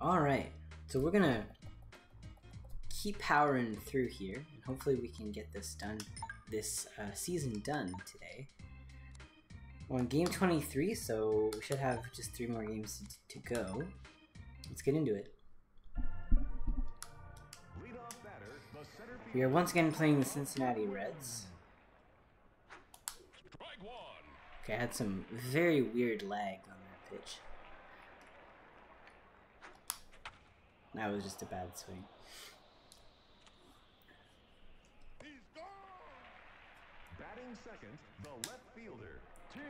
Alright, so we're gonna keep powering through here, and hopefully we can get this done, this season done today. We're on game 23, so we should have just 3 more games to go. Let's get into it. We are once again playing the Cincinnati Reds. Okay, I had some very weird lag on that pitch. That was just a bad swing. Batting second, the left fielder, Tim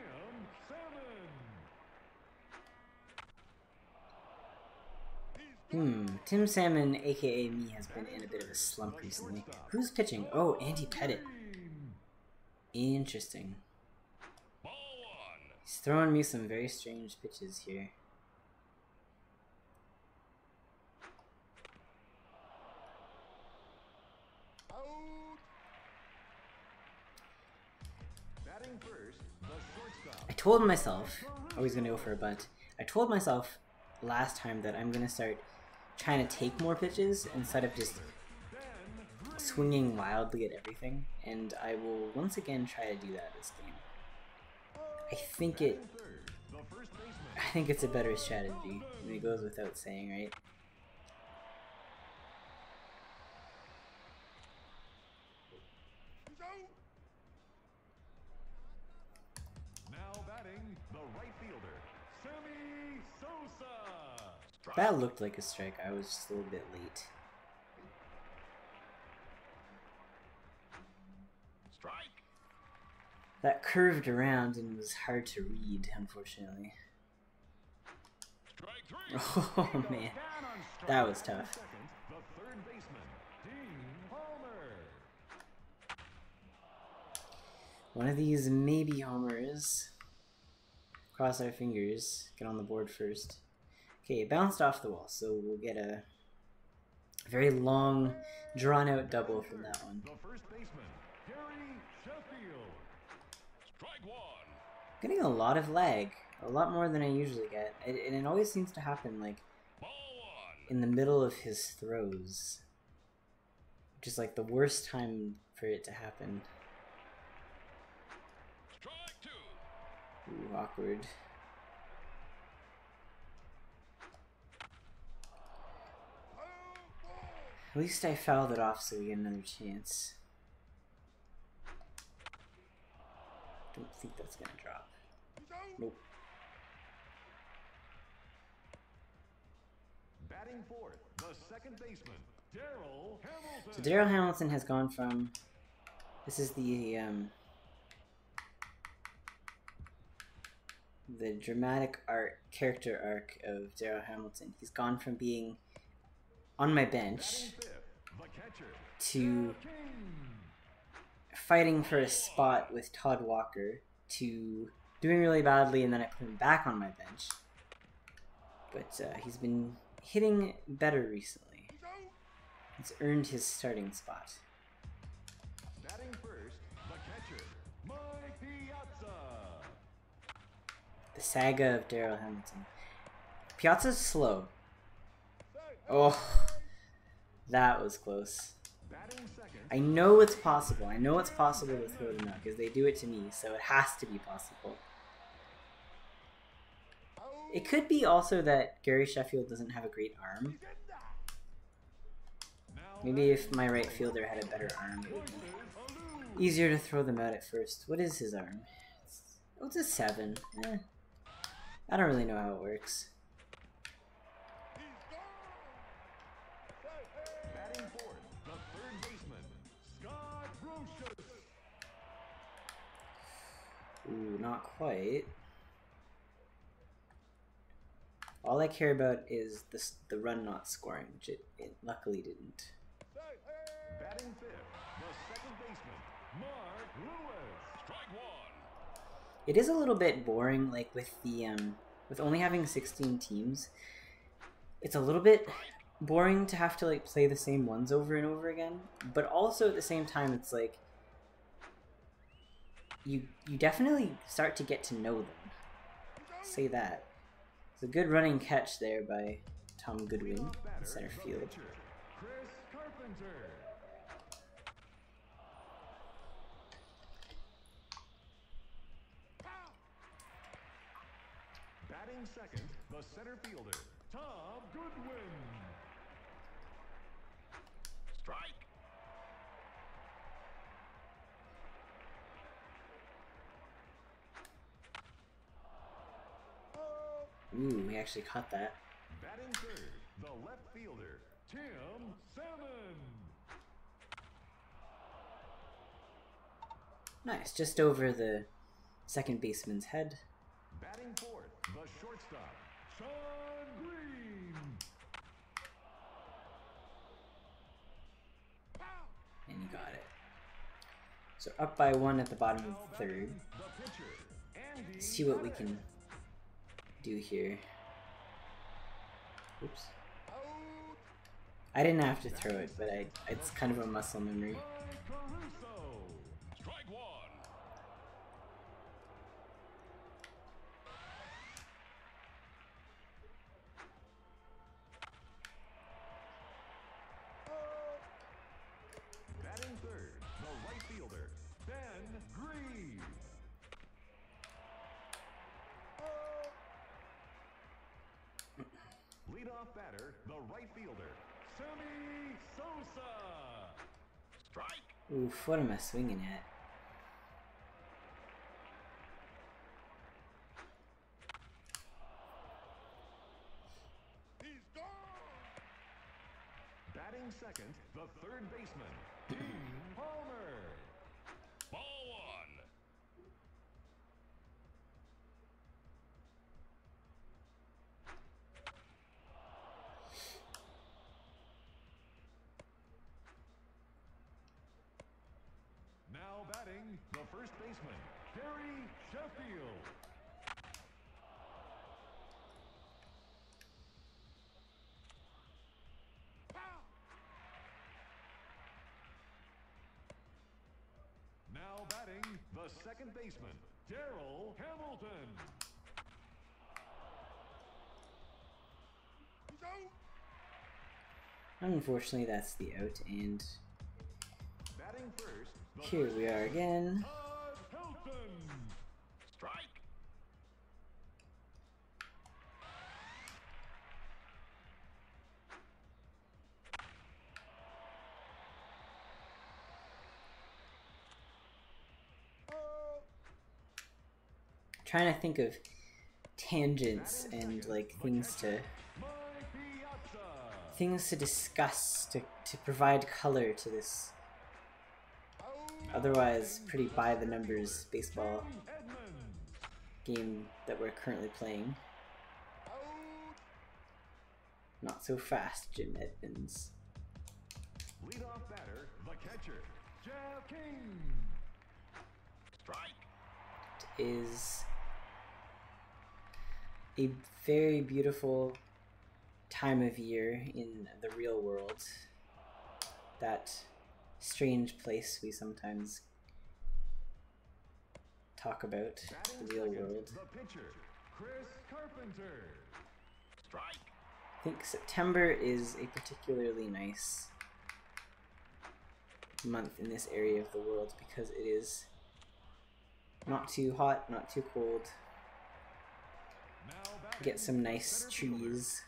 Salmon. Tim Salmon, aka me, has been in a bit of a slump recently. Who's pitching? Oh, Andy Pettit. Interesting. He's throwing me some very strange pitches here. I told myself, I was going to go for a bunt, I told myself last time that I'm going to start trying to take more pitches instead of just swinging wildly at everything, and I will once again try to do that this game. I think it's a better strategy, and it goes without saying, right? That looked like a strike. I was just a little bit late. Strike. That curved around and was hard to read, unfortunately. Oh man, that was tough. One of these maybe homers. Cross our fingers. Get on the board first. Okay, it bounced off the wall, so we'll get a very long, drawn-out double from that one. Getting a lot of lag, a lot more than I usually get, and it always seems to happen like in the middle of his throws, which is like the worst time for it to happen. Ooh, awkward. At least I fouled it off so we get another chance. Don't think that's gonna drop. Nope. Batting fourth, the second baseman, Darryl Hamilton. So Darryl Hamilton has gone from, this is the dramatic character arc of Darryl Hamilton. He's gone from being on my bench to fighting for a spot with Todd Walker to doing really badly, and then I put him back on my bench. But he's been hitting better recently. He's earned his starting spot. Batting first, the catcher, Mike Piazza. The saga of Darryl Hamilton. Piazza's slow. Oh, that was close. I know it's possible. I know it's possible to throw them out because they do it to me, so it has to be possible. It could be also that Gary Sheffield doesn't have a great arm. Maybe if my right fielder had a better arm, it would be easier to throw them out at first. What is his arm? It's a 7. I don't really know how it works. Ooh, not quite. All I care about is the run not scoring, which it luckily didn't. Batting fifth, the second baseman, Mark Lewis. Strike one. It is a little bit boring, like with the with only having 16 teams. It's a little bit boring to have to like play the same ones over and over again, but also at the same time, it's like you definitely start to get to know them. Say that. It's a good running catch there by Tom Goodwin in center field. Batting second, the center fielder, Tom Goodwin. Strike. Ooh, we actually caught that. Batting third, the left fielder, Tim Salmon. Nice, just over the second baseman's head. Batting fourth, the shortstop, Sean Green. And you got it. So up by 1 at the bottom of the third. The pitcher, Andy. Let's see what we can do here. Oops. I didn't have to throw it, but it's kind of a muscle memory. Strike one. Batting third, the right fielder, Ben Grieve. Leadoff batter, the right fielder, Sammy Sosa. Strike. Oof, what am I swinging at? He's gone. Batting second, the third baseman, Dean Palmer. Ball one. Now batting, the first baseman, Gary Sheffield. Now batting, the second baseman, Darryl Hamilton. He's out. Unfortunately, that's the out, and Batting first, the here we are again. Todd Hilton. Strike. Trying to think of tangents and like things to discuss to provide color to this otherwise pretty by the numbers baseball game that we're currently playing. Not so fast, Jim Edmonds. Leadoff batter, the catcher, Jeff King. Strike. Is a very beautiful time of year in the real world. That strange place we sometimes talk about, the real world. The pitcher, Chris Carpenter. Strike. I think September is a particularly nice month in this area of the world because it is not too hot, not too cold. Get some nice trees.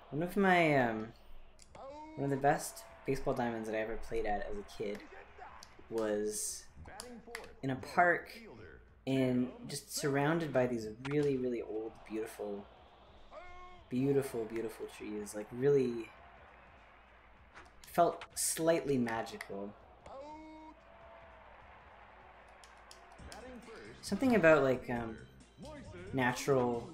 One of my one of the best baseball diamonds that I ever played at as a kid was in a park and just surrounded by these really, really old, beautiful trees. Like really felt slightly magical. Something about like natural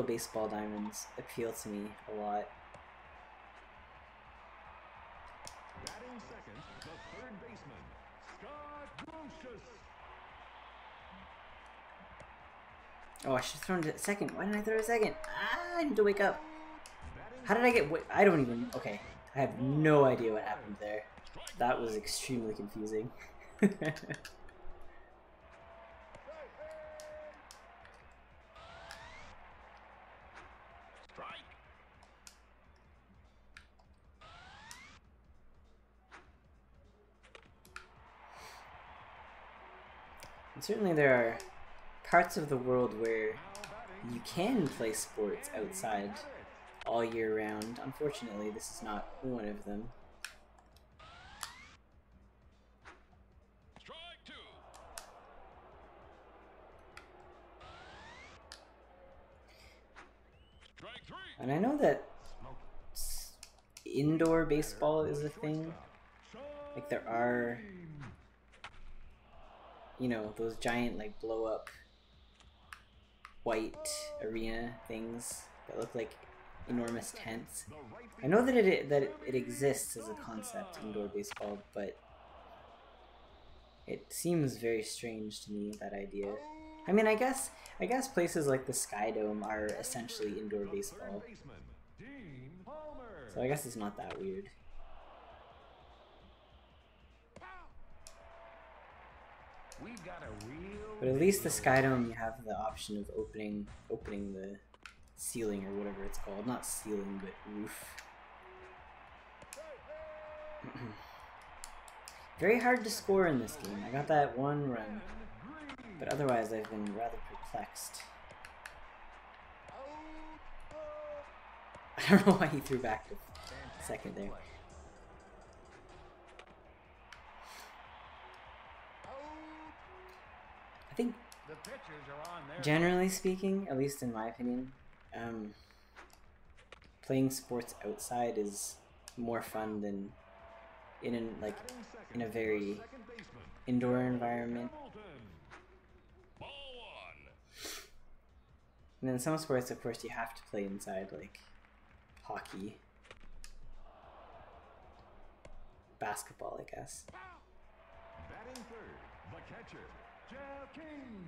baseball diamonds appeal to me a lot. Batting second, the third baseman, Scott Brocious. Oh, I should have thrown it at second. Why didn't I throw it at second? Ah, I need to wake up. How did I get... I don't even... Okay. I have no idea what happened there. That was extremely confusing. And certainly there are parts of the world where you can play sports outside all year round. Unfortunately, this is not one of them. Strike two. Strike three. And I know that indoor baseball is a thing. Like there are, you know, those giant like blow up white arena things that look like enormous tents. I know that it exists as a concept, indoor baseball, but it seems very strange to me, that idea. I mean, I guess places like the Sky Dome are essentially indoor baseball, so I guess it's not that weird. But at least the Sky Dome, you have the option of opening the ceiling or whatever it's called. Not ceiling, but roof. Very hard to score in this game. I got that one run, but otherwise I've been rather perplexed. I don't know why he threw back to second there. I think, generally speaking, at least in my opinion, playing sports outside is more fun than in a very indoor environment. And then some sports, of course, you have to play inside, like hockey, basketball, I guess. Batting third, the catcher, Jeff King.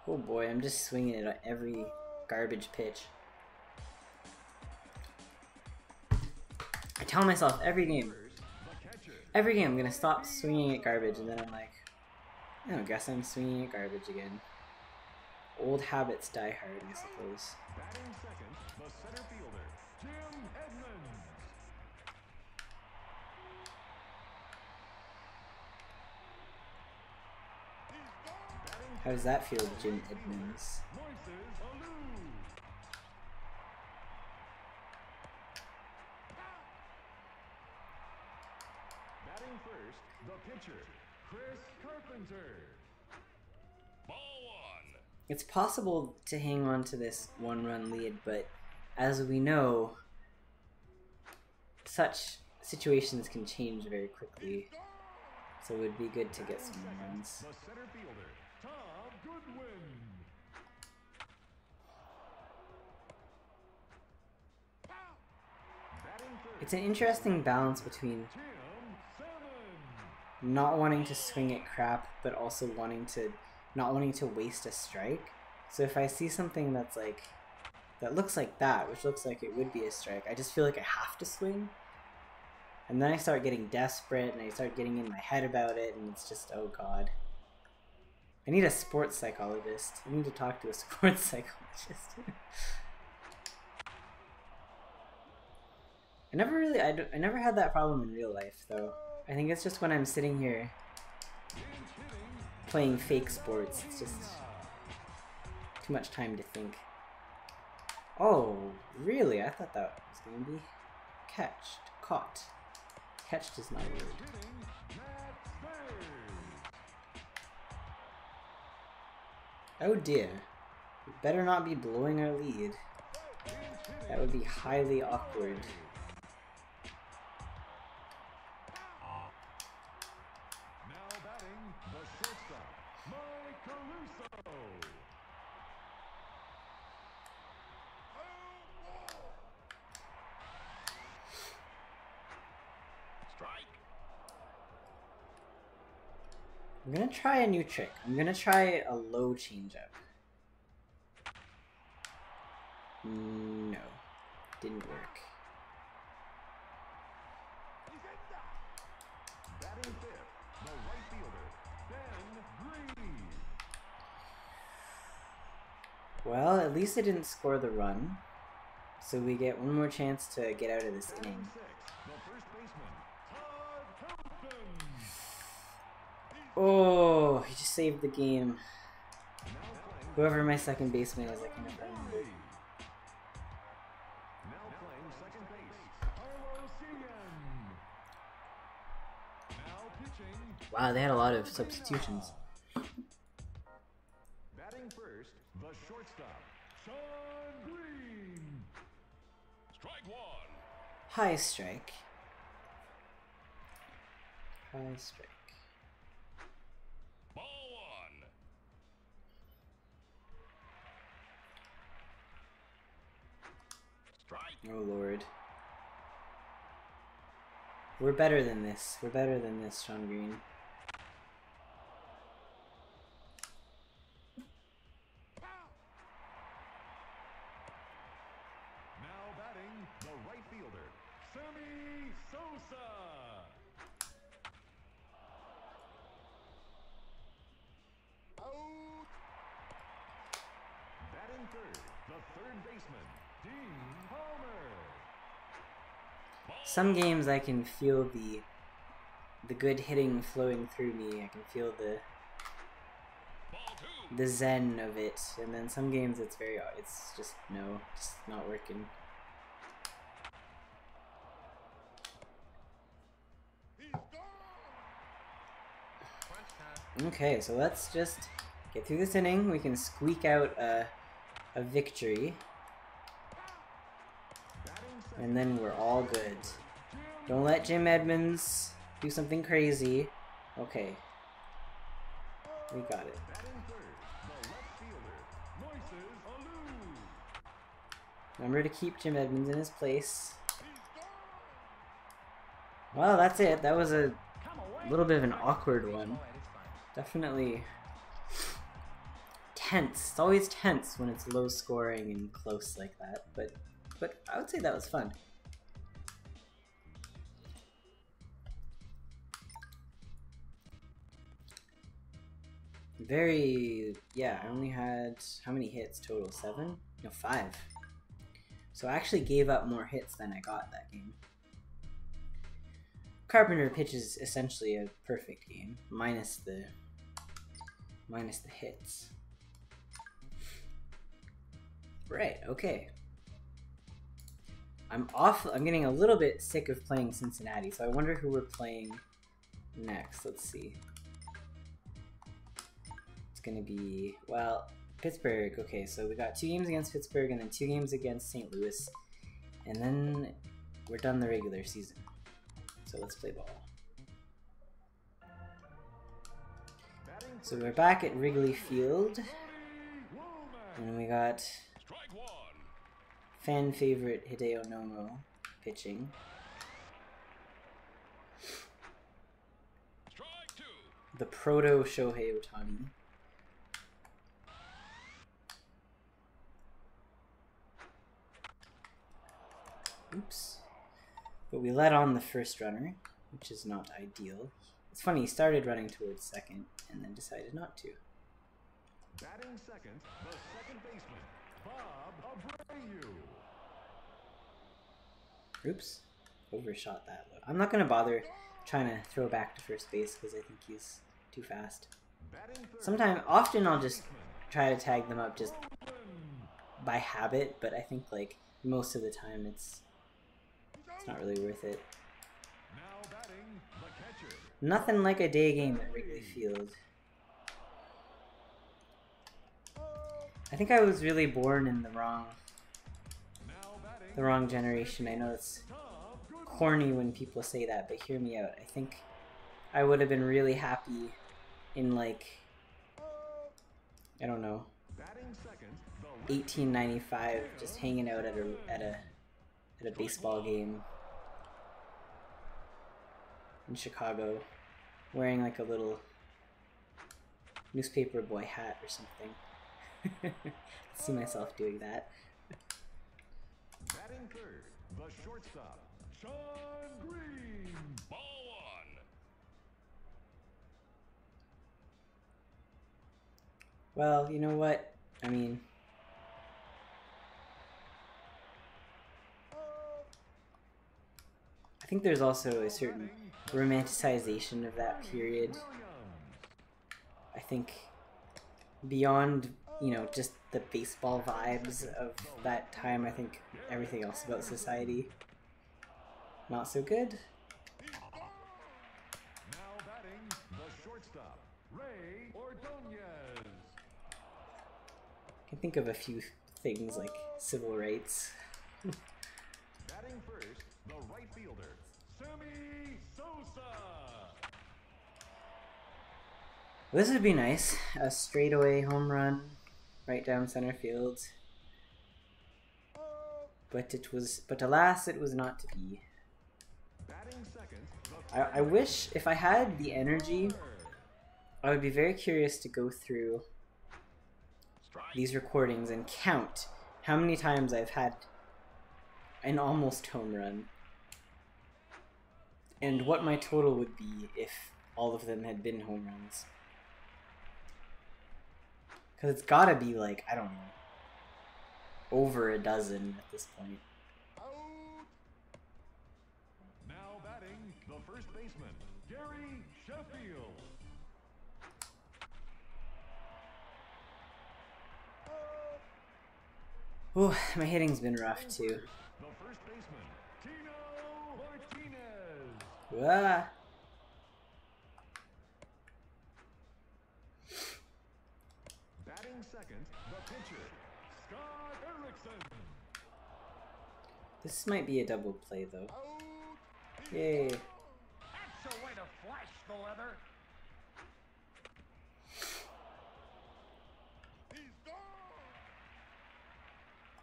Oh boy, I'm just swinging it at every garbage pitch. I tell myself every game I'm gonna stop swinging at garbage, and then I'm like, I don't guess I'm swinging at garbage again. Old habits die hard, I suppose. Batting second, the center fielder, Jim Edmonds. How does that feel, Jim Edmonds? Batting first, the pitcher, Chris Carpenter. Ball one. It's possible to hang on to this one-run lead, but as we know, such situations can change very quickly. So it would be good to get some runs. The center fielder, Tom Goodwin. It's an interesting balance between Jim not wanting to swing at crap, but also not wanting to waste a strike. So if I see something that's like, that looks like that, which looks like it would be a strike, I just feel like I have to swing. And then I start getting desperate, and I start getting in my head about it, and it's just, oh god. I need a sports psychologist. I need to talk to a sports psychologist. I never had that problem in real life, though. I think it's just when I'm sitting here playing fake sports, it's just too much time to think. Oh, really? I thought that was going to be caught. Catched is not a word. Oh dear. We better not be blowing our lead. That would be highly awkward. Now batting, the shortstop, Mike Caruso. Strike. I'm gonna try a new trick. I'm gonna try a low changeup. No, didn't work. Batting fifth, the right fielder, Ben Green. Well, at least I didn't score the run, so we get one more chance to get out of this Batting inning. sixth, the first baseman, Todd Helton. Oh, he just saved the game. Whoever my second baseman is, I can never remember. Now playing second base, Carlos Ian. Now pitching. Wow, they had a lot of substitutions. Batting first, the shortstop, Sean Green. Strike one. High strike. High strike. Ball one. Strike. Oh lord. We're better than this. We're better than this, Sean Green. Now batting, the right fielder, Sammy Sosa. Out. Batting third, the third baseman, Dean Palmer. Some games I can feel the good hitting flowing through me. I can feel the zen of it, and then some games it's just not working. Okay, so let's just get through this inning. We can squeak out a victory, and then we're all good. Don't let Jim Edmonds do something crazy. Okay, we got it. Remember to keep Jim Edmonds in his place. Well, that's it. That was a little bit of an awkward one. Definitely tense. It's always tense when it's low scoring and close like that, but I would say that was fun. Yeah, I only had, how many hits total? 7? No, 5. So I actually gave up more hits than I got that game. Carpenter pitches essentially a perfect game, minus the hits. Right, okay. I'm getting a little bit sick of playing Cincinnati, so I wonder who we're playing next. Let's see. It's gonna be, well, Pittsburgh. Okay, so we got 2 games against Pittsburgh and then 2 games against St. Louis, and then we're done the regular season. So let's play ball. So we're back at Wrigley Field, and we got fan favorite Hideo Nomo pitching. The proto Shohei Ohtani. Oops. But we let on the first runner, which is not ideal. It's funny, he started running towards second and then decided not to. Batting second, the second baseman, Bob Abreu. Oops. Overshot that low. I'm not going to bother trying to throw back to first base because I think he's too fast. Often I'll just try to tag them up just by habit, but I think like most of the time it's not really worth it. Now batting, the catcher. Nothing like a day game at Wrigley Field. I think I was really born in the wrong generation. I know it's corny when people say that, but hear me out. I think I would have been really happy in like, I don't know, 1895, just hanging out at a baseball game in Chicago, wearing like a little newspaper boy hat or something. I see myself doing that. Batting third, the shortstop, Sean Green. Ball one. Well, you know what? I mean, I think there's also a certain romanticization of that period I think beyond, you know, just the baseball vibes of that time, I think everything else about society, not so good. Now batting, the shortstop, Ray Ordonez. I can think of a few things like civil rights. Batting first, the right fielder, Sammy Sosa. This would be nice. A straightaway home run right down center field. But alas, it was not to be. Batting second, I wish, if I had the energy, I would be very curious to go through these recordings and count how many times I've had an almost home run and what my total would be if all of them had been home runs. Because it's gotta be like, I don't know, over a dozen at this point. now batting, the first baseman, Gary Sheffield. Ooh, my hitting's been rough too. The first baseman, Tino Martinez. Ah. Batting second, the pitcher, Scott Erickson. This might be a double play though. Yay. That's a way to flash the leather.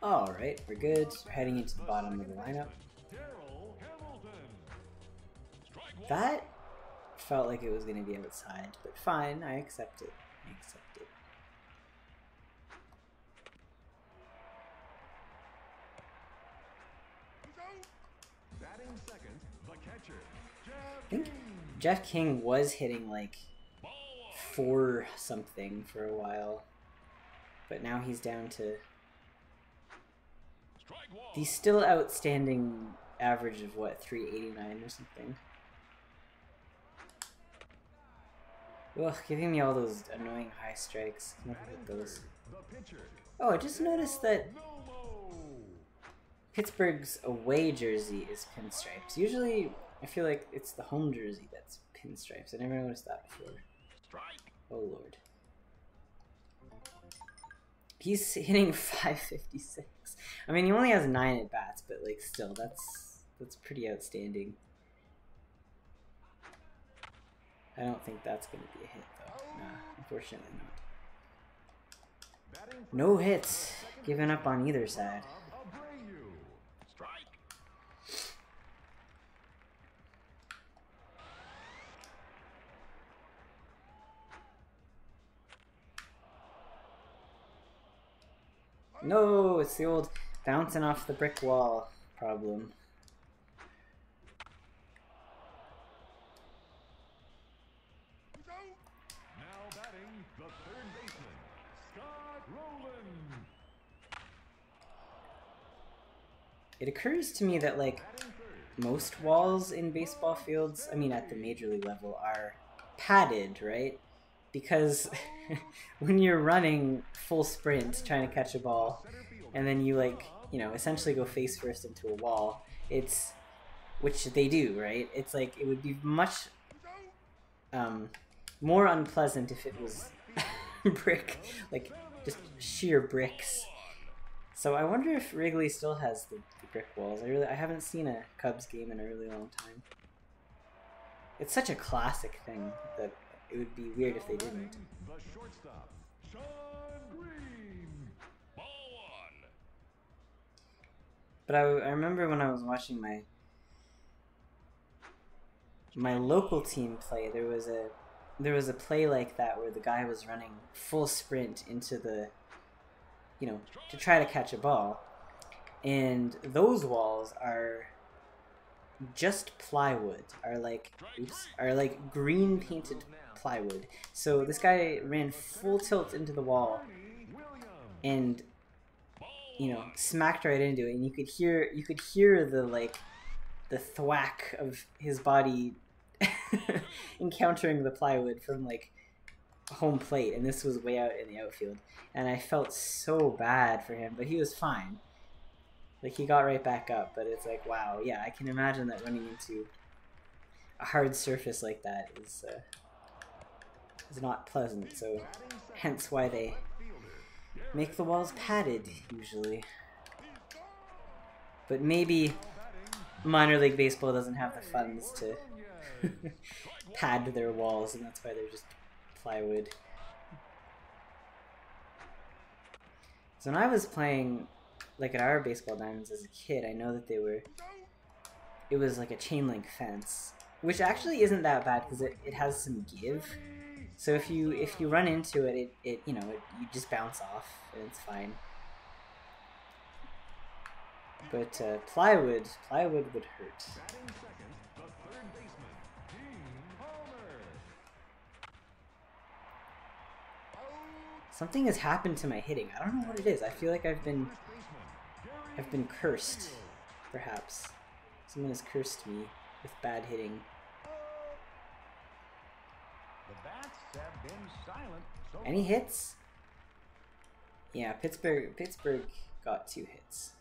Alright, we're good. We're heading into the bottom of the lineup. Darryl Hamilton. Strike one. That felt like it was going to be outside, but fine, I accept it. I accept it. Batting second, the catcher, I think Jeff King was hitting like 4 something for a while, but now he's down to the still outstanding average of what, 389 or something. Ugh, giving me all those annoying high strikes. Never hit those. the pitcher, Oh, I just noticed that Nomo. Pittsburgh's away jersey is pinstripes. Usually, I feel like it's the home jersey that's pinstripes. I never noticed that before. Oh lord. He's hitting 556. I mean, he only has 9 at bats, but like still, that's pretty outstanding. I don't think that's going to be a hit though. Nah, unfortunately not. Batting No hits. Giving up on either side. Abreu. Strike. No, it's the old bouncing off the brick wall problem. Now batting, the third baseman, Scott Rowland. It occurs to me that like Batting third, most walls in baseball fields, I mean at the major league level, are padded, right? Because when you're running full sprint trying to catch a ball, and then you like, you know, essentially go face first into a wall, it's, which they do, right? It's like, it would be much more unpleasant if it was brick, like just sheer bricks. So I wonder if Wrigley still has the brick walls. I haven't seen a Cubs game in a really long time. It's such a classic thing that it would be weird if they didn't. the shortstop, Sean Green. Ball one. But I remember when I was watching my local team play, there was a play like that where the guy was running full sprint into the, you know, to try to catch a ball, and those walls are just plywood, are like green painted plywood. So this guy ran full tilt into the wall and, you know, smacked right into it, and you could hear the like the thwack of his body encountering the plywood from like home plate, and this was way out in the outfield. And I felt so bad for him, but he was fine. Like, he got right back up, but it's like, wow, yeah, I can imagine that running into a hard surface like that is not pleasant, so hence why they make the walls padded, usually. But maybe minor league baseball doesn't have the funds to pad their walls, and that's why they're just plywood. So when I was playing, like, at our baseball diamonds as a kid, I know that it was like a chain link fence, which actually isn't that bad because it has some give. So if you run into it, you just bounce off and it's fine. But plywood would hurt. Something has happened to my hitting. I don't know what it is. I feel like I've been cursed, perhaps. Someone has cursed me with bad hitting. Any hits? Yeah, Pittsburgh got 2 hits.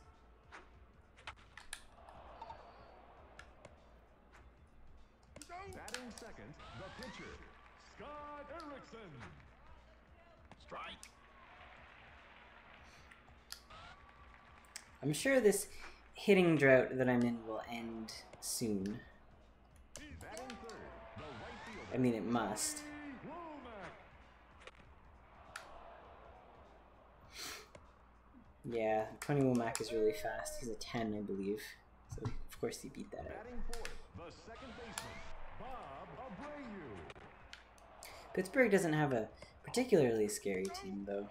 Batting second, the pitcher, Scott Erickson. Strike. I'm sure this hitting drought that I'm in will end soon. Batting third, the right fielder. I mean, it must. Yeah, Tony Womack is really fast. He's a 10, I believe. So, of course, he beat that out. Batting fourth, the second baseman, Bob Abreu. Pittsburgh doesn't have a particularly scary team, though.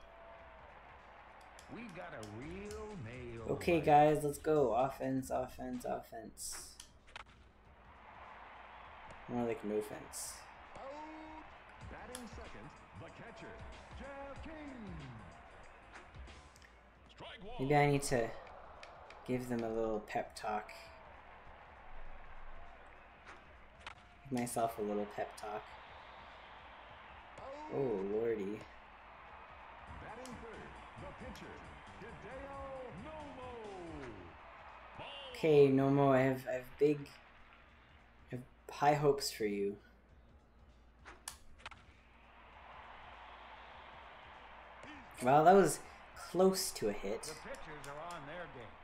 We got a real nail. Okay, guys, let's go. Offense, offense, offense. More like no offense. Batting second, the catcher, Jeff King. Strike one. Maybe I need to give them a little pep talk. Give myself a little pep talk. Oh, lordy. Batting third, the pitcher, Hideo Nomo. Okay, Nomo, I have high hopes for you. Well, that was close to a hit. The pitchers are on their game.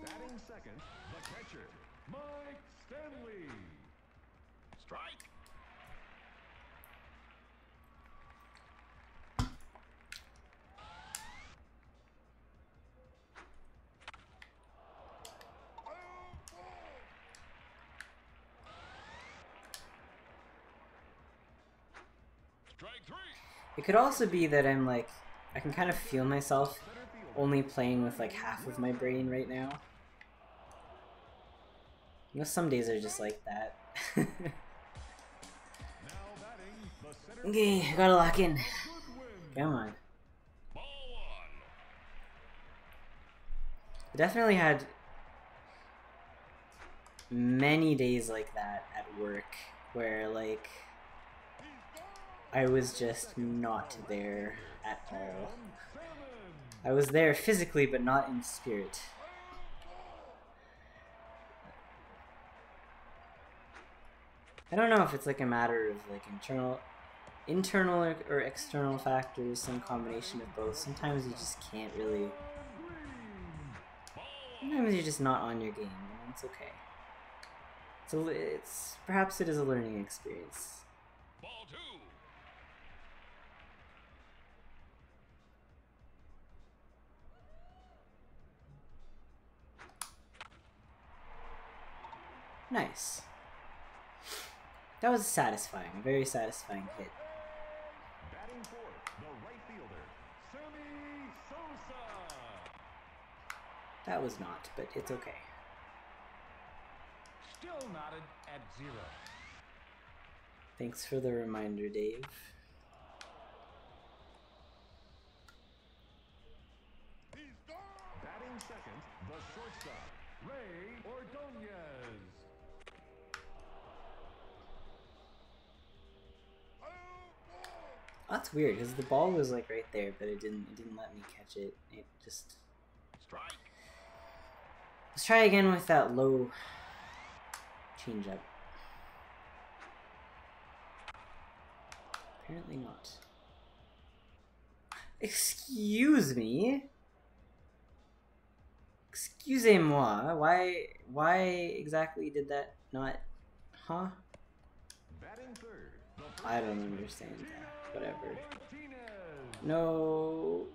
Batting second, the catcher, Mike Stanley. Strike. Strike three. It could also be that I'm like, I can kind of feel myself only playing with like half of my brain right now. You know, some days are just like that. Okay, gotta lock in. Come on. I definitely had many days like that at work where like I was just not there at all. I was there physically but not in spirit. I don't know if it's like a matter of like internal or external factors, some combination of both. Sometimes you just can't really. Sometimes you're just not on your game, and it's okay. So perhaps it is a learning experience. Ball two. Nice. That was satisfying, a very satisfying hit. Batting fourth, the right fielder, Sammy Sosa. That was not, but it's okay. Still knotted at 0. Thanks for the reminder, Dave. Batting second, the shortstop, Ray Ordonez. That's weird because the ball was like right there, but it didn't let me catch it. It just. Strike. Let's try again with that low changeup. Apparently not. Excuse me. Excusez-moi. Why exactly did that not? Huh? Batting third. I don't understand that. Whatever. No.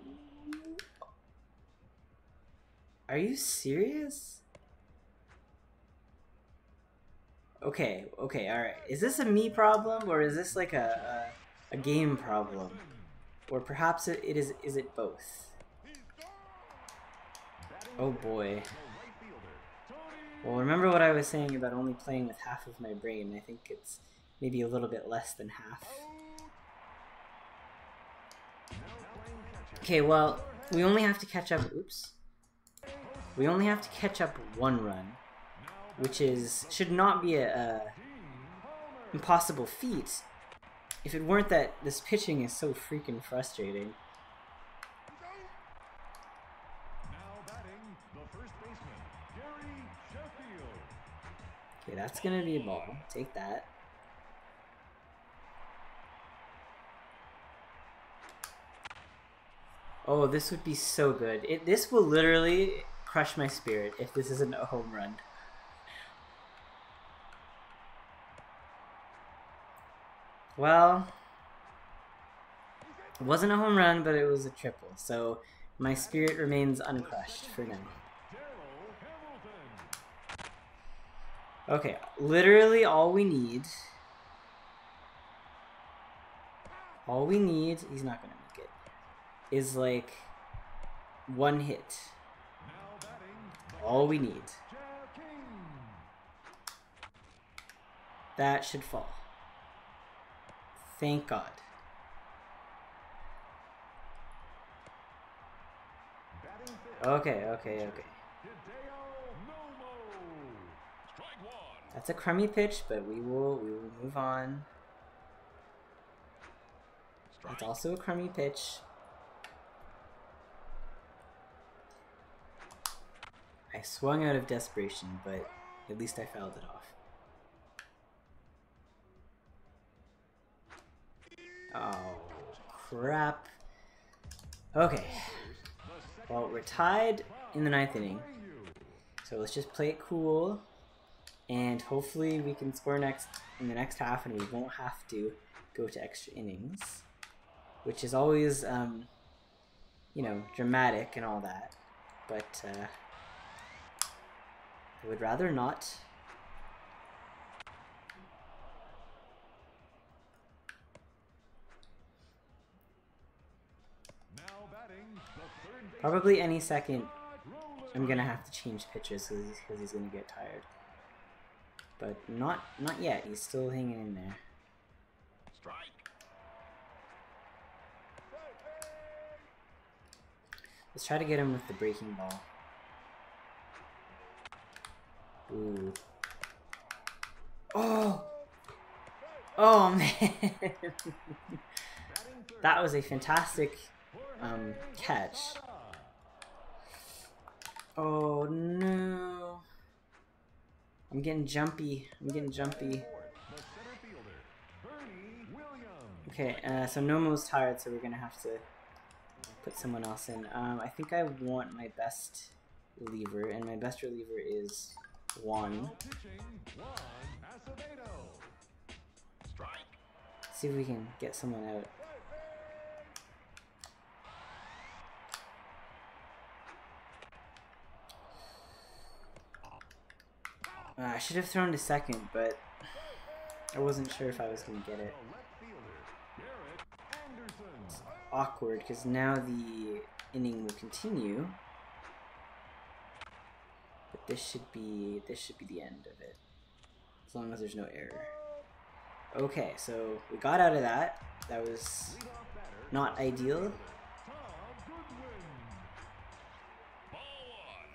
Are you serious? Okay, alright. Is this a me problem, or is this like a game problem? Or perhaps it is it both? Oh boy. Well, remember what I was saying about only playing with half of my brain. I think it's maybe a little bit less than half. Okay, well, we only have to catch up. Oops. We only have to catch up one run, which should not be a impossible feat if it weren't that this pitching is so freaking frustrating. Okay, that's gonna be a ball. Take that. Oh, this would be so good. This will literally crush my spirit if this isn't a home run. Well, it wasn't a home run, but it was a triple, so my spirit remains uncrushed for now. Okay, literally all we need, he's not gonna make it, is like one hit. All we need. That should fall. Thank God. Okay. That's a crummy pitch, but we will move on. That's also a crummy pitch. I swung out of desperation, but at least I fouled it off. Oh, crap. Okay. Well, we're tied in the 9th inning. So let's just play it cool. And hopefully we can score in the next half and we won't have to go to extra innings. Which is always, you know, dramatic and all that. But, I would rather not. Probably any second I'm gonna have to change pitches because he's gonna get tired. But not yet. He's still hanging in there. Let's try to get him with the breaking ball. Ooh. Oh! Oh man! That was a fantastic catch. Oh no. I'm getting jumpy. Okay, so Nomo's tired, so we're gonna have to put someone else in. I think I want my best reliever, and my best reliever is Juan. See if we can get someone out. I should have thrown to second, but I wasn't sure if I was going to get it. It's awkward because now the inning will continue, but this should be the end of it, as long as there's no error. Okay, so we got out of that. That was not ideal.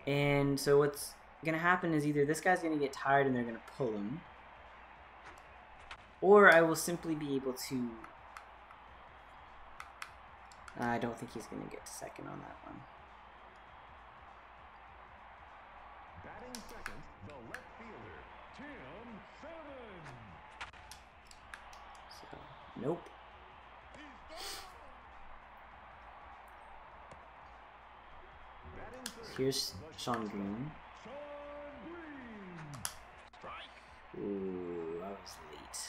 And so what's gonna happen is either this guy's gonna get tired and they're gonna pull him, or I will simply be able to I don't think he's going to get to second on that one. Batting second, the left fielder, Tim Salmon. So, nope. Batting third, Here's the Sean Green. Sean Green. Strike. Ooh, I was late.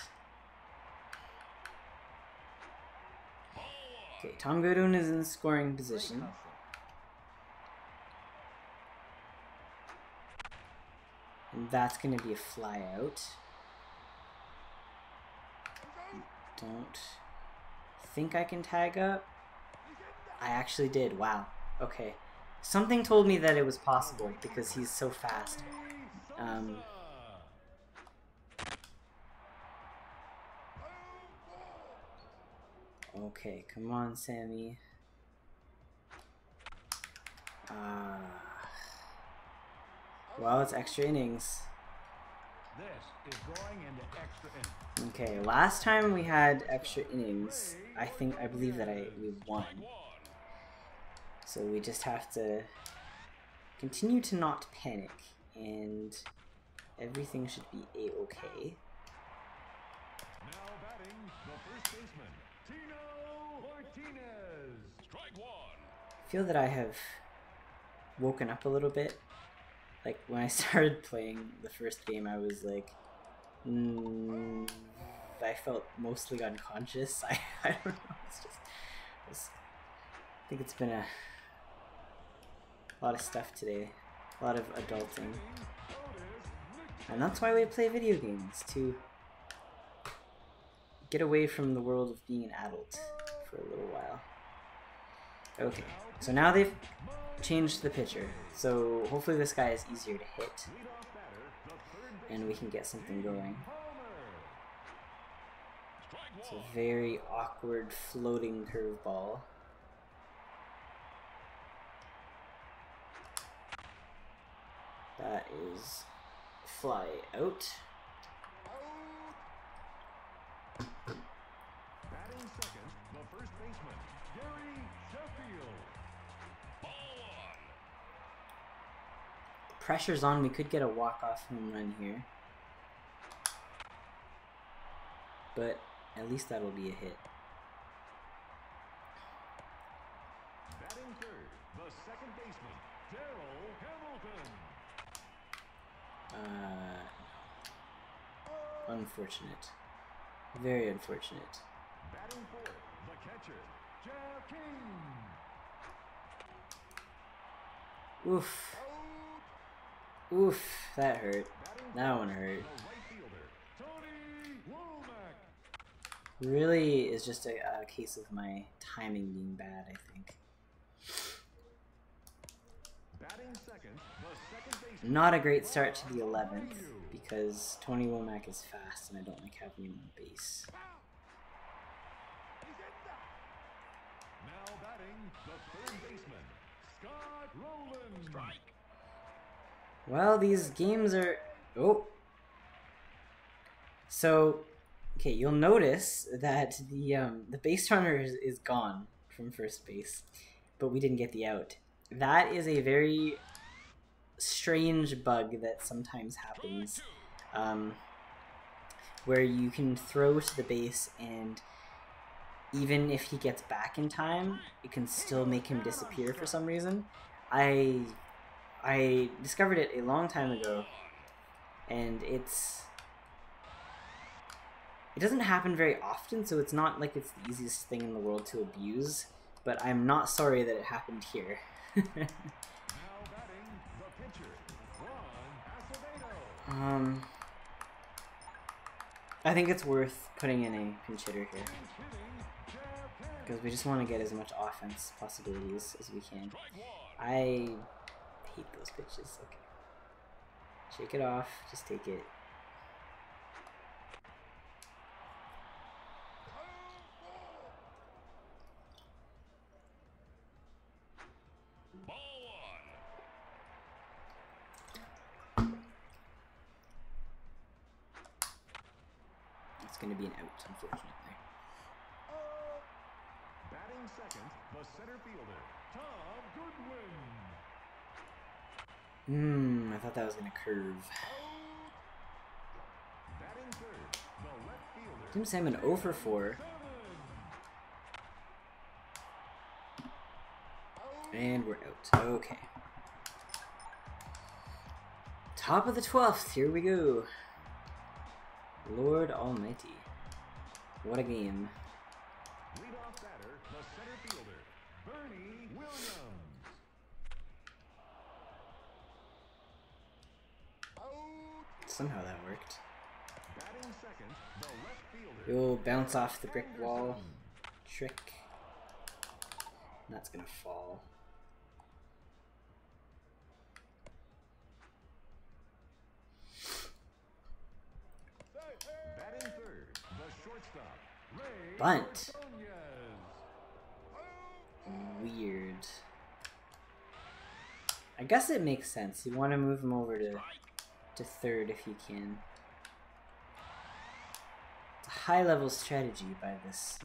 Okay, Tom Godun is in scoring position. And that's going to be a fly out. Don't think I can tag up. I actually did. Wow. Okay. Something told me that it was possible because he's so fast. Okay, come on, Sammy. Well, it's extra innings. This is going into extra innings. Okay, last time we had extra innings, I believe that we won. So we just have to continue to not panic, and everything should be a-okay. Now batting, the first baseman, Tino Martinez. Strike one. I feel that I have woken up a little bit. Like, when I started playing the first game, I was like, I felt mostly unconscious. I don't know, I think it's been a lot of stuff today, a lot of adulting. And that's why we play video games, to get away from the world of being an adult for a little while. Okay, so now they've changed the pitcher, so hopefully this guy is easier to hit and we can get something going. It's a very awkward floating curveball. That is fly out. Batting second, the first baseman, Gary Sheffield. Pressure's on, we could get a walk-off home run here. But at least that'll be a hit. Batting third, the second baseman, Darryl Hamilton. Unfortunate. Very unfortunate. Batting fourth, the catcher, Jeff King. Oof. Oof, that hurt. That one hurt. The right fielder, Tony Womack. Really is just a case of my timing being bad, I think. Batting second, the second baseman. Not a great start to the 11th because Tony Womack is fast and I don't like having him on base. Now batting, the third baseman, Scott Rowland. Strike. Well, these games are... Oh! So, okay, you'll notice that the base runner is gone from first base, but we didn't get the out. That is a very strange bug that sometimes happens, where you can throw to the base and even if he gets back in time, it can still make him disappear for some reason. I discovered it a long time ago, and it doesn't happen very often, so it's not like it's the easiest thing in the world to abuse, but I'm not sorry that it happened here. Now batting, the pitcher, Ron Acevedo. I think it's worth putting in a pinch hitter here, Hitting, Jeff King. because we just want to get as much offense possibilities as we can. I hate those pitches. Okay. Shake it off. Just take it. It's going to be an out, unfortunately. Batting Batting second, the center fielder, Tom Goodwin. I thought that was gonna curve. Batting third, the left fielder. Didn't say I'm an 0 for 4. And we're out. Okay. Top of the 12th. Here we go. Lord Almighty. What a game. Leadoff batter, the center fielder, Bernie Williams. Somehow that worked. Batting second, the left fielder. You'll bounce off the brick wall. Trick. And that's gonna fall. Batting third, the shortstop, Ray Bunt. Ordonez. Weird. I guess it makes sense. You want to move him over to third if you can. It's a high-level strategy by this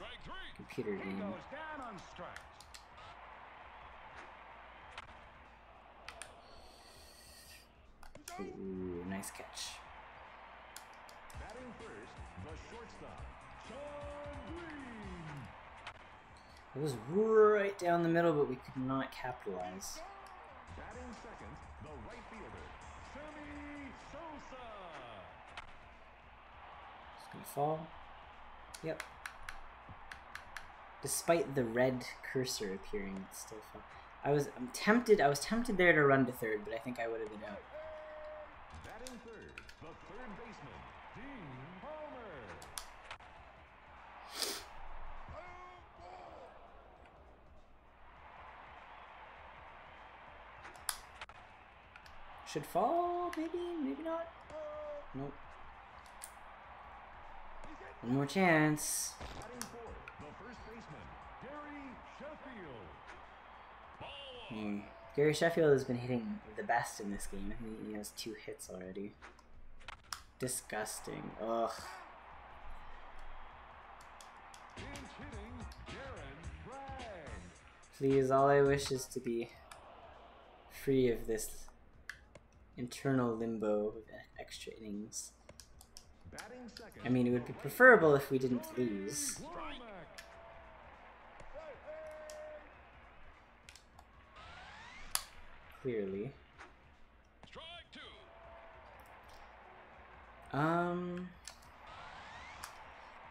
computer game. Goes down on strikes. Ooh, nice catch. Batting first, the shortstop, Sean Green. It was right down the middle, but we could not capitalize. Batting second, the right fielder, Sammy Sosa. It's gonna fall. Yep. Despite the red cursor appearing, it's still fell. I was tempted there to run to third, but I think I would have been out. Batting third, the third baseman, Dean Palmer. Should fall, maybe, maybe not. Nope. One more chance. Batting fourth, the first baseman, Gary Sheffield. Gary Sheffield has been hitting the best in this game. I think he has 2 hits already. Disgusting. Ugh. Pinch hitting, Darren Bragg. Please, all I wish is to be free of this internal limbo of extra innings. Batting second, I mean, it would be preferable if we didn't lose. Clearly. Strike two.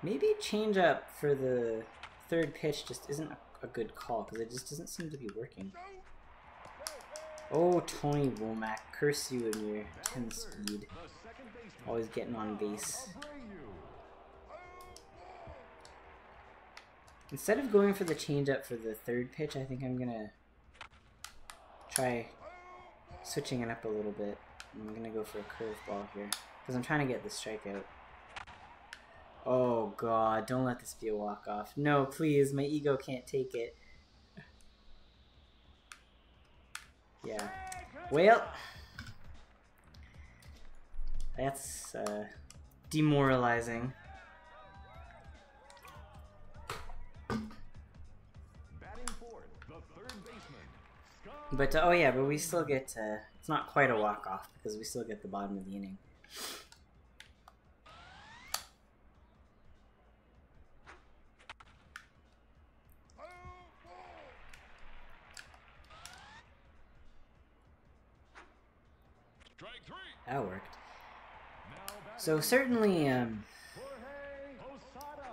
Maybe change up for the third pitch just isn't a good call because it just doesn't seem to be working. Oh, Tony Womack, curse you and your 10 speed. Always getting on base. Instead of going for the changeup for the third pitch, I think I'm gonna try switching it up a little bit. I'm gonna go for a curveball here because I'm trying to get the strikeout. Oh god, don't let this be a walk-off. No, please, my ego can't take it. Yeah. Well, that's demoralizing. Batting fourth, the third baseman, But oh yeah, but we still get it's not quite a walk-off because we still get the bottom of the inning. Strike three. That worked. Now batting So certainly Jorge Posada.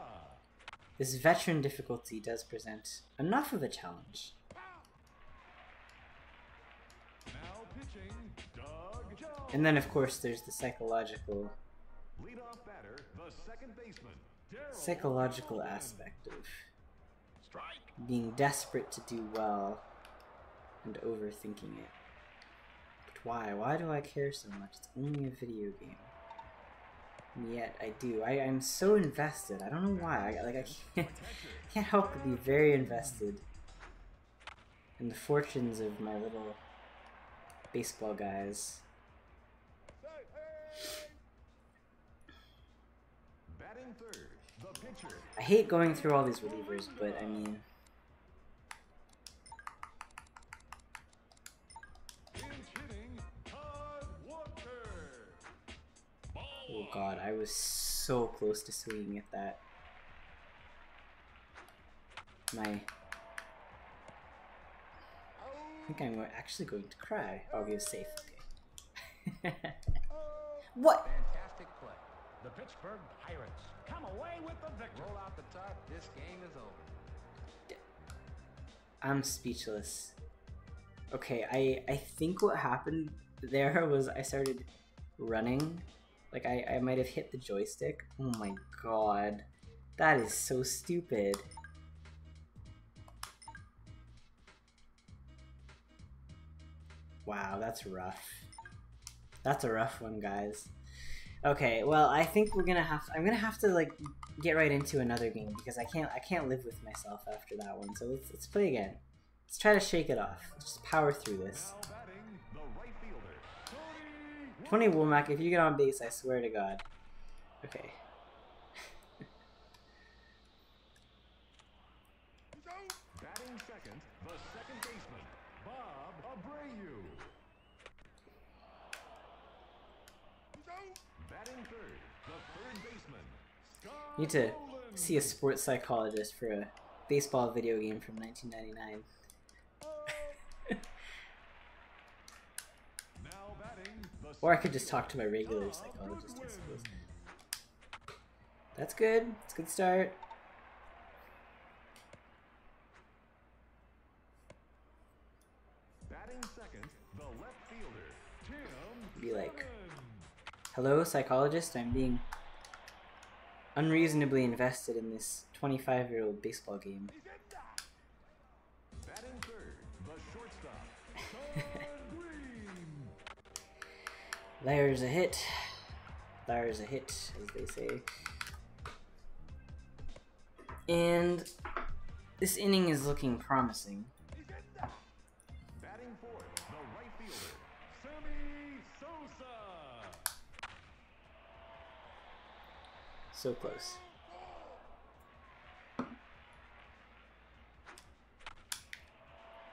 this veteran difficulty does present enough of a challenge. Now pitching, Doug Jones. And then of course there's the psychological Leadoff batter, the second baseman, Darryl psychological Walden. aspect of Strike. being desperate to do well and overthinking it. But why? Why do I care so much? It's only a video game. And yet I do. I'm so invested. I don't know why. I can't help but be very invested in the fortunes of my little baseball guys. Batting third, the pitcher. I hate going through all these relievers, but I mean, was so close to swinging at that. I think I'm actually going to cry. Oh, he was safe. Okay. What? Fantastic play. The Pittsburgh Pirates come away with the victory. Roll out the top. This game is over. I'm speechless. Okay, I think what happened there was I started running. Like I might have hit the joystick. Oh my god. That is so stupid. Wow, that's rough. That's a rough one, guys. Okay, well, I think I'm gonna have to like get right into another game because I can't live with myself after that one. So let's play again. Let's try to shake it off. Let's just power through this. 20 Womack, if you get on base, I swear to God. Okay. Batting second, the second baseman, Bob Abreu. Batting third, the third baseman, Need to see a sports psychologist for a baseball video game from 1999. now batting the Or I could just talk to my regular psychologist, I suppose. That's good. It's a good start. batting second, the left fielder, Tim. Be like, hello, psychologist. I'm being unreasonably invested in this 25-year-old baseball game. Batting third, the shortstop, Green. There's a hit. There's a hit, as they say. And this inning is looking promising. Batting fourth, the right fielder, Sammy Sosa. So close.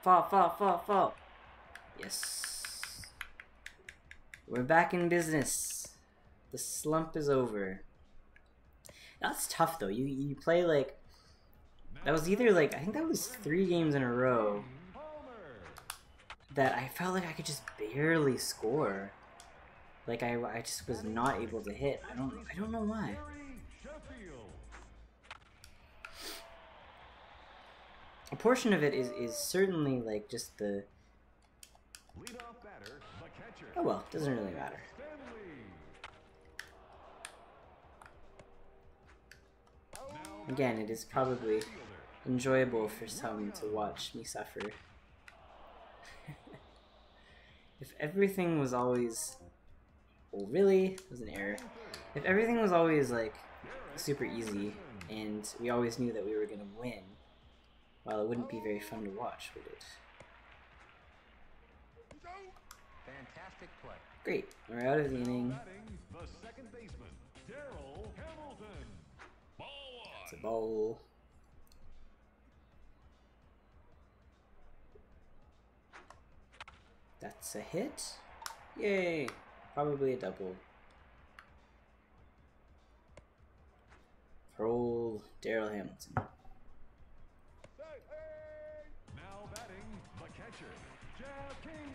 Fall. Yes. We're back in business. The slump is over. That's tough though. You play like, that was either like, I think that was 3 games in a row that I felt like I could just barely score. Like I just was not able to hit. I don't know why. A portion of it is certainly like just the, oh well, doesn't really matter. Again, it is probably enjoyable for some to watch me suffer. If everything was always... Well, really? It was an error. If everything was always, like, super easy, and we always knew that we were gonna win, well, it wouldn't be very fun to watch, would it? Fantastic play. Great. We're out of the inning. The second baseman, Daryl Hamilton. It's a ball. That's a hit. Yay! Probably a double. Roll Daryl Hamilton. Now batting, the catcher, Jeff King.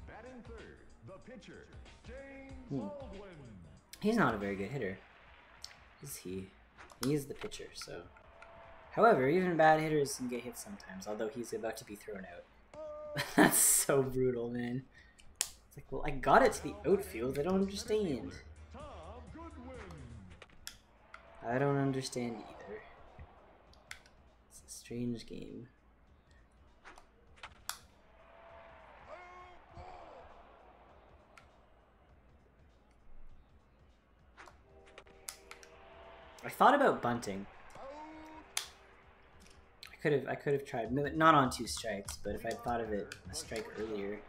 Batting third, the pitcher, James Baldwin. He's not a very good hitter, is he? He's the pitcher, so. However, even bad hitters can get hit sometimes, although he's about to be thrown out. That's so brutal, man. It's like, well, I got it to the outfield. I don't understand. I don't understand either. It's a strange game. I thought about bunting. I could have tried, not on 2 strikes, but if I'd thought of it a strike earlier.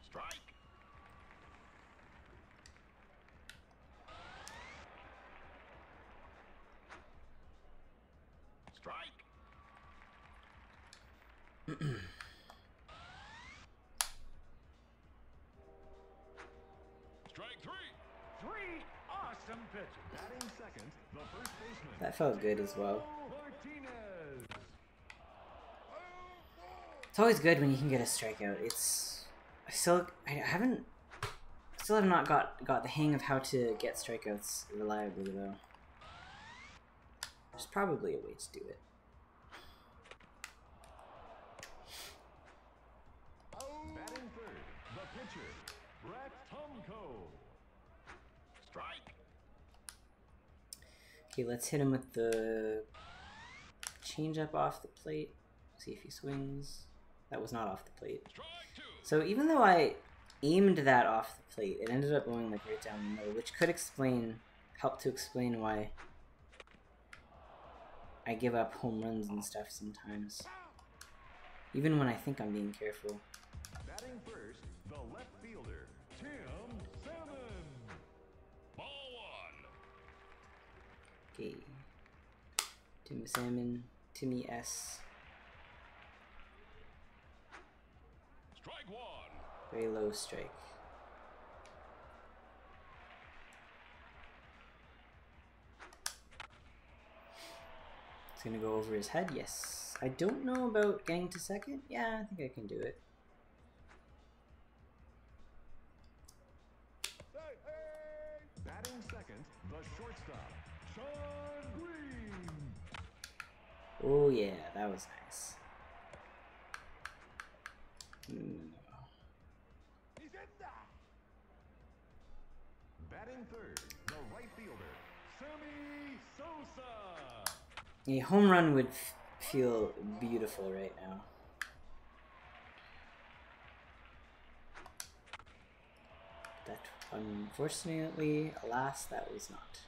Strike. Strike three. Three awesome pitches. Batting second, the first baseman. That felt good as well. Martinez. It's always good when you can get a strikeout. I still have not got the hang of how to get strikeouts reliably though. There's probably a way to do it. Batting third, the pitcher, Brett Tomko. Strike. Okay, let's hit him with the changeup off the plate. See if he swings. That was not off the plate. So even though I aimed that off the plate, it ended up going like right down the middle, which could help to explain why I give up home runs and stuff sometimes. Even when I think I'm being careful. Batting first, the left fielder, Tim Salmon. Ball one. Okay. Tim Salmon, Timmy S. Strike one. Very low strike. It's gonna go over his head, yes. I don't know about getting to second. Yeah, I think I can do it. Batting second, the shortstop, Sean Green. Oh yeah, that was nice. Batting third, the right fielder, Sammy Sosa. A home run would feel beautiful right now. That, unfortunately, alas, that was not.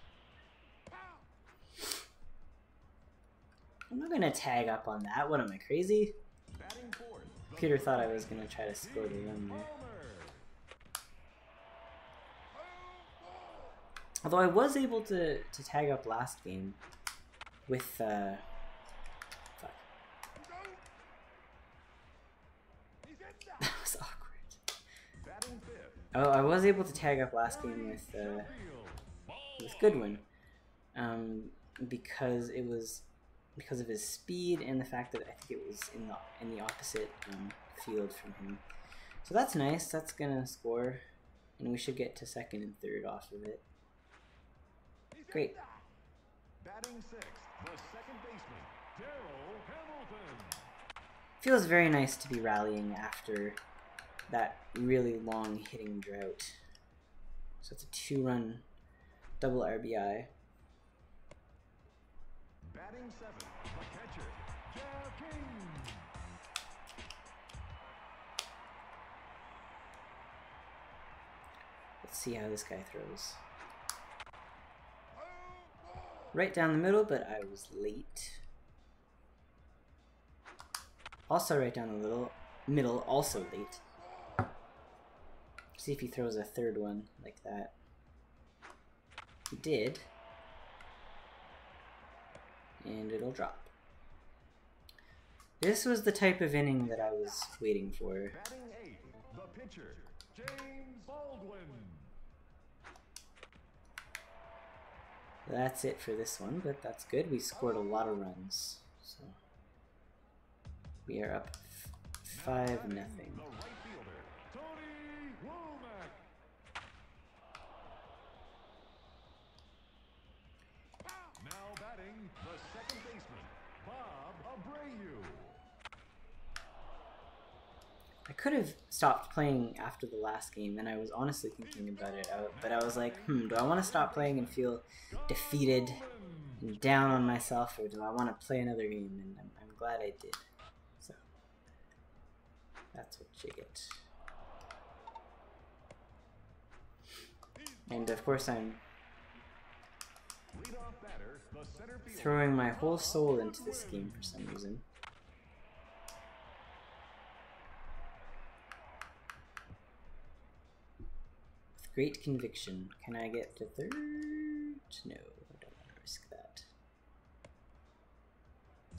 I'm not gonna tag up on that. What am I, crazy? Batting fourth, Peter thought I was gonna try to score the run there. Although I was able to tag up last game with fuck. That was awkward. Batting fifth. Oh, I was able to tag up last game with Goodwin, because of his speed and the fact that I think it was in the opposite field from him. So that's nice. That's gonna score, and we should get to second and third off of it. Great. Batting sixth, the second baseman, Darryl Hamilton. Feels very nice to be rallying after that really long hitting drought. So it's a 2-run double RBI. Batting seventh, the catcher, Jeff King. Let's see how this guy throws. Right down the middle, but I was late. Also right down the middle, also late. See if he throws a third one like that. He did. And it'll drop. This was the type of inning that I was waiting for. Batting eighth, the pitcher, James Baldwin. That's it for this one, but that's good. We scored a lot of runs, so we are up 5-0. The right fielder, Tony Womack. Now batting, the second baseman, Bob Abreu. I could have stopped playing after the last game, and I was honestly thinking about it, but I was like, do I want to stop playing and feel defeated and down on myself, or do I want to play another game? And I'm glad I did. So that's what you get. And of course I'm Leadoff batter, the center fielder, throwing my whole soul into this game for some reason. With great conviction. Can I get to third? No, I don't want to risk that.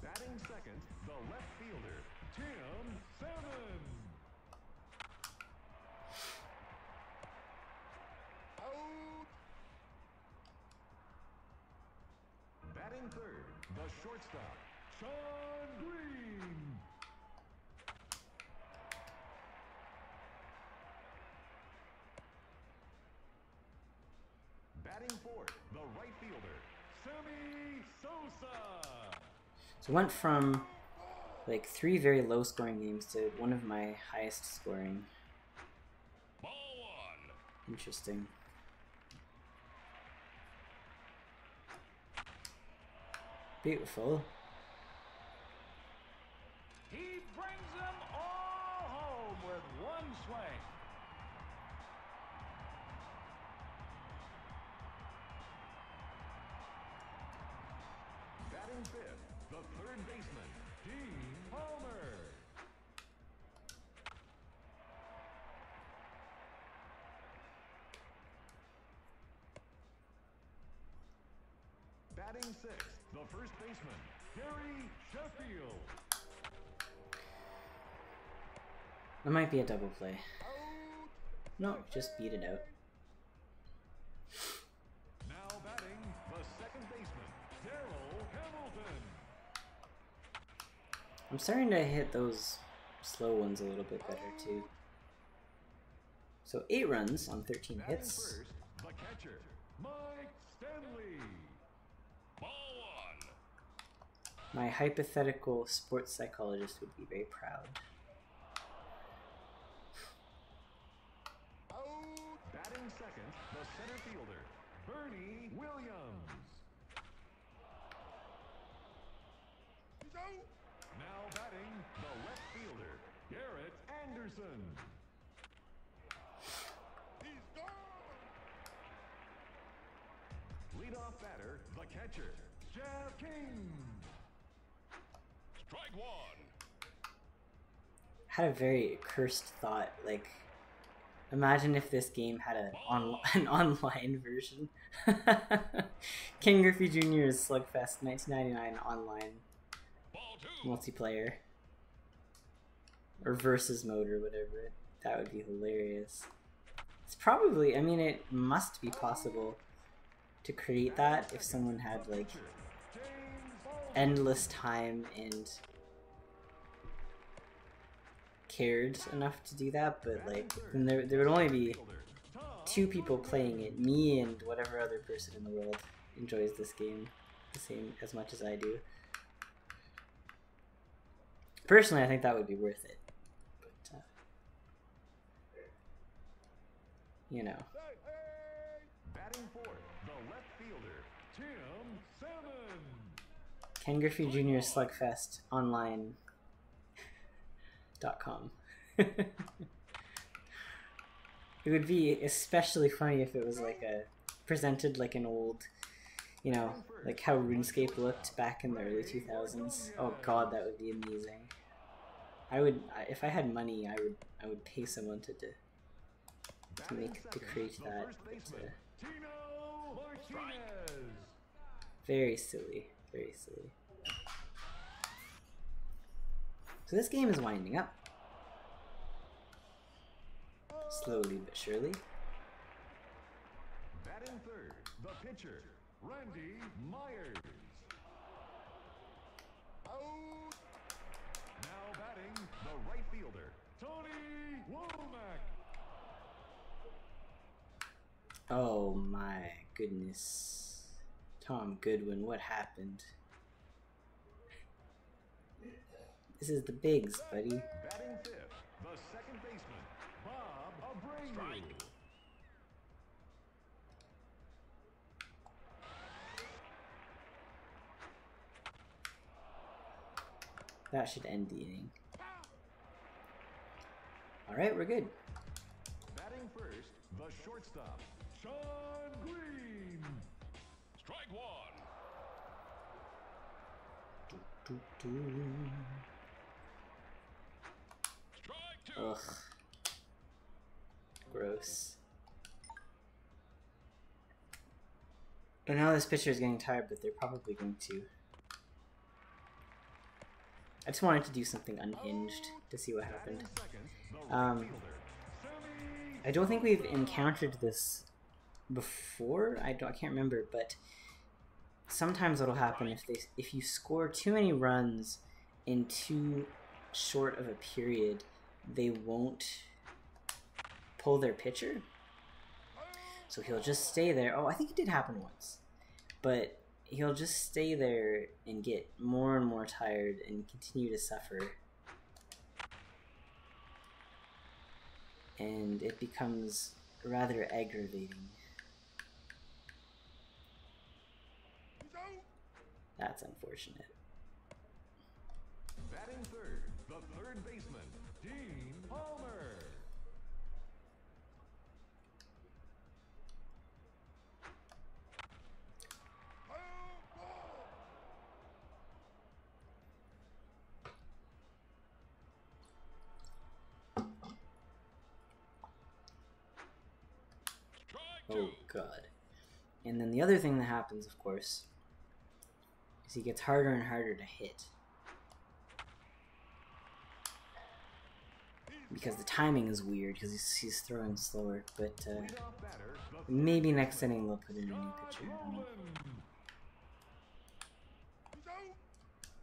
Batting second, the left fielder, Tim Salmon. Out. Batting third, the shortstop, Sean Green. Batting fourth, the right fielder, Sammy Sosa. So went from like 3 very low scoring games to one of my highest scoring. Ball one. Interesting. Beautiful. He brings them all home with one swing. Batting fifth, the third baseman, Dean Palmer. Batting sixth, the first baseman, Gary Sheffield. That might be a double play. No, just beat it out. Now batting, the second baseman, Darryl Hamilton. I'm starting to hit those slow ones a little bit better too. So 8 runs on 13 Batting hits. first, the catcher, Mike Stanley. Ball one. My hypothetical sports psychologist would be very proud. Batting second, the center fielder, Bernie Williams. Now batting, the left fielder, Garrett Anderson. He's gone. Leadoff batter, the catcher, Jeff King. Strike one. Had a very cursed thought, like, imagine if this game had an online version. King Griffey Jr.'s Slugfest 1999 online multiplayer. Or versus mode or whatever. That would be hilarious. It's probably, I mean, it must be possible to create that if someone had, like, endless time and cared enough to do that, but like then there would only be 2 people playing it, me and whatever other person in the world enjoys this game the same as much as I do. Personally, I think that would be worth it, but you know. Batting fourth, the left fielder, Tim Salmon. Ken Griffey Jr. Slugfest online.com. It would be especially funny if it was like presented like an old, you know, like how RuneScape looked back in the early 2000s. Oh god, that would be amazing. If I had money, I would pay someone to create that. Very silly, very silly. So this game is winding up. Slowly but surely. Batting third, the pitcher, Randy Myers. Out. Now batting, the right fielder, Tony Womack. Oh my goodness. Tom Goodwin, what happened? This is the bigs, buddy. Batting fifth, the second baseman, Bob Abreu. That should end the inning. Alright, we're good. Batting first, the shortstop, Sean Green. Strike one. Strike two. Ugh. Gross. And now this pitcher is getting tired, but they're probably going to I just wanted to do something unhinged to see what happened. I don't think we've encountered this before. I can't remember, but sometimes what'll happen if you score too many runs in too short of a period, they won't pull their pitcher. So he'll just stay there. Oh, I think it did happen once, but he'll just stay there and get more and more tired and continue to suffer. And it becomes rather aggravating. That's unfortunate. Batting third, the third baseman, Dean Palmer. Oh god. And then the other thing that happens, of course, is he gets harder and harder to hit. Because the timing is weird, because he's throwing slower, but maybe next inning they'll put in a new pitcher.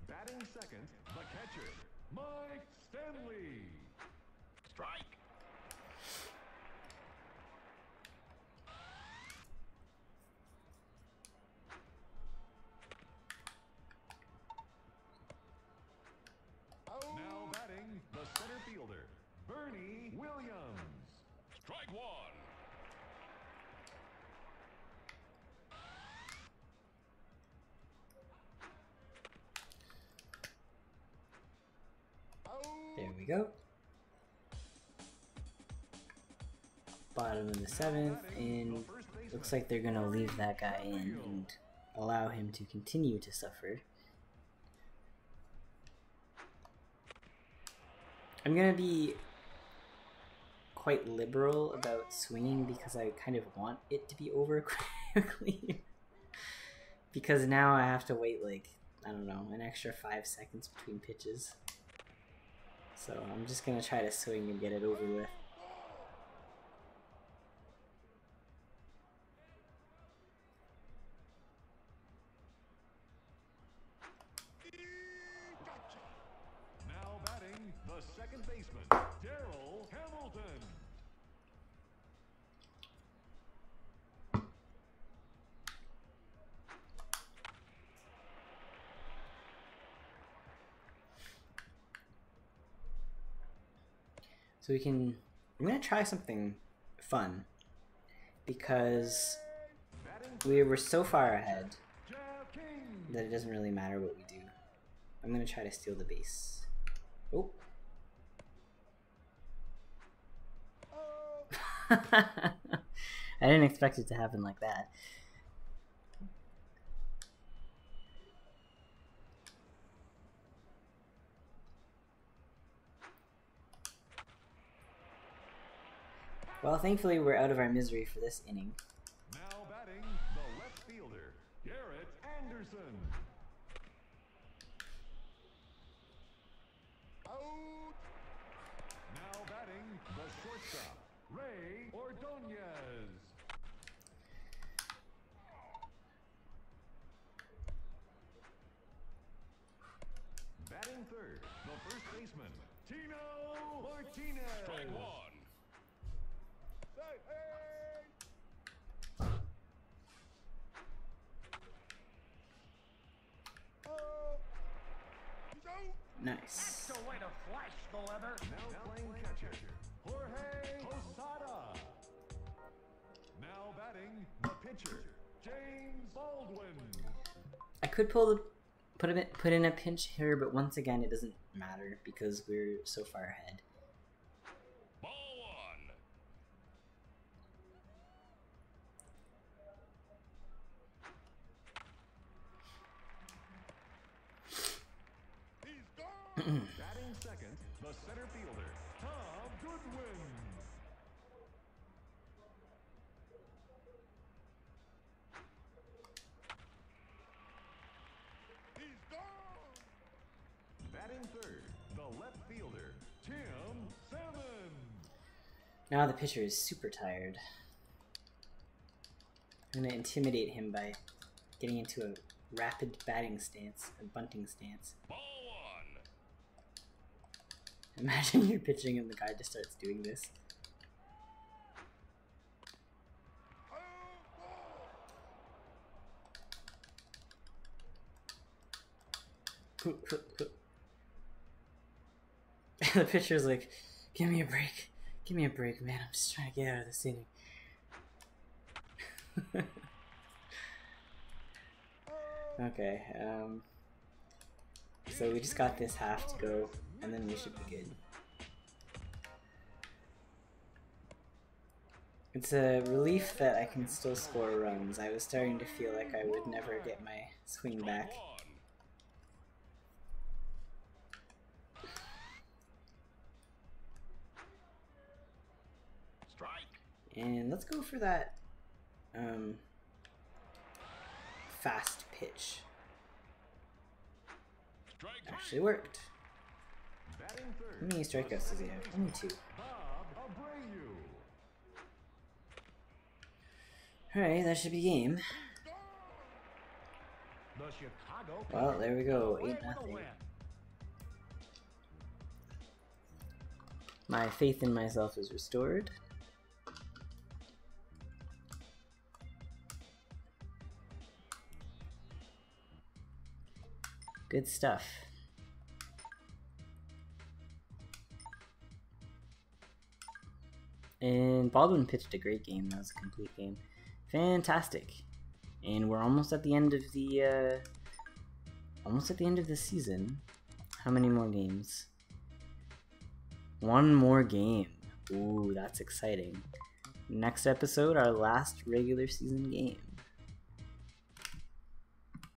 Batting second, the catcher, Mike Stanley. Strike. Now batting, the center fielder, Bernie Williams. Strike one. There we go. Bottom of the seventh, and looks like they're gonna leave that guy in and allow him to continue to suffer. I'm gonna be quite liberal about swinging because I kind of want it to be over quickly. Because now I have to wait like, I don't know, an extra 5 seconds between pitches. So I'm just gonna try to swing and get it over with. Now batting, the second baseman, Darryl Hamilton. So I'm gonna try something fun because we were so far ahead that it doesn't really matter what we do. I'm gonna try to steal the base. Oh. I didn't expect it to happen like that. Well, thankfully we're out of our misery for this inning. Now batting, the left fielder, Garrett Anderson. Out. Now batting, the shortstop, Ray Ordonez. Batting third, the first baseman, Tino Martinez. Strike one. Nice. That's the way to flash the leather. Now playing catcher, Jorge Posada. Now batting, the pitcher, James Baldwin. I could put in a pinch here, but once again it doesn't matter because we're so far ahead. Ball one. Batting second, the center fielder, Tom Goodwin. Batting third, the left fielder, Tim Salmon. Now the pitcher is super tired. I'm going to intimidate him by getting into a rapid batting stance, a bunting stance. Ball one. Imagine you're pitching and the guy just starts doing this. The pitcher's like, give me a break. Give me a break, man. I'm just trying to get out of this inning. Okay, so we just got this half to go, and then we should be good. It's a relief that I can still score runs. I was starting to feel like I would never get my swing back. And let's go for that fast pitch. Actually worked. How many strikeouts does he have? Only 2. Alright, that should be game. Well, there we go. 8-0. My faith in myself is restored. Good stuff. And Baldwin pitched a great game. That was a complete game. Fantastic. And we're almost at the end of the season. How many more games? 1 more game. Ooh, that's exciting. Next episode, our last regular season game.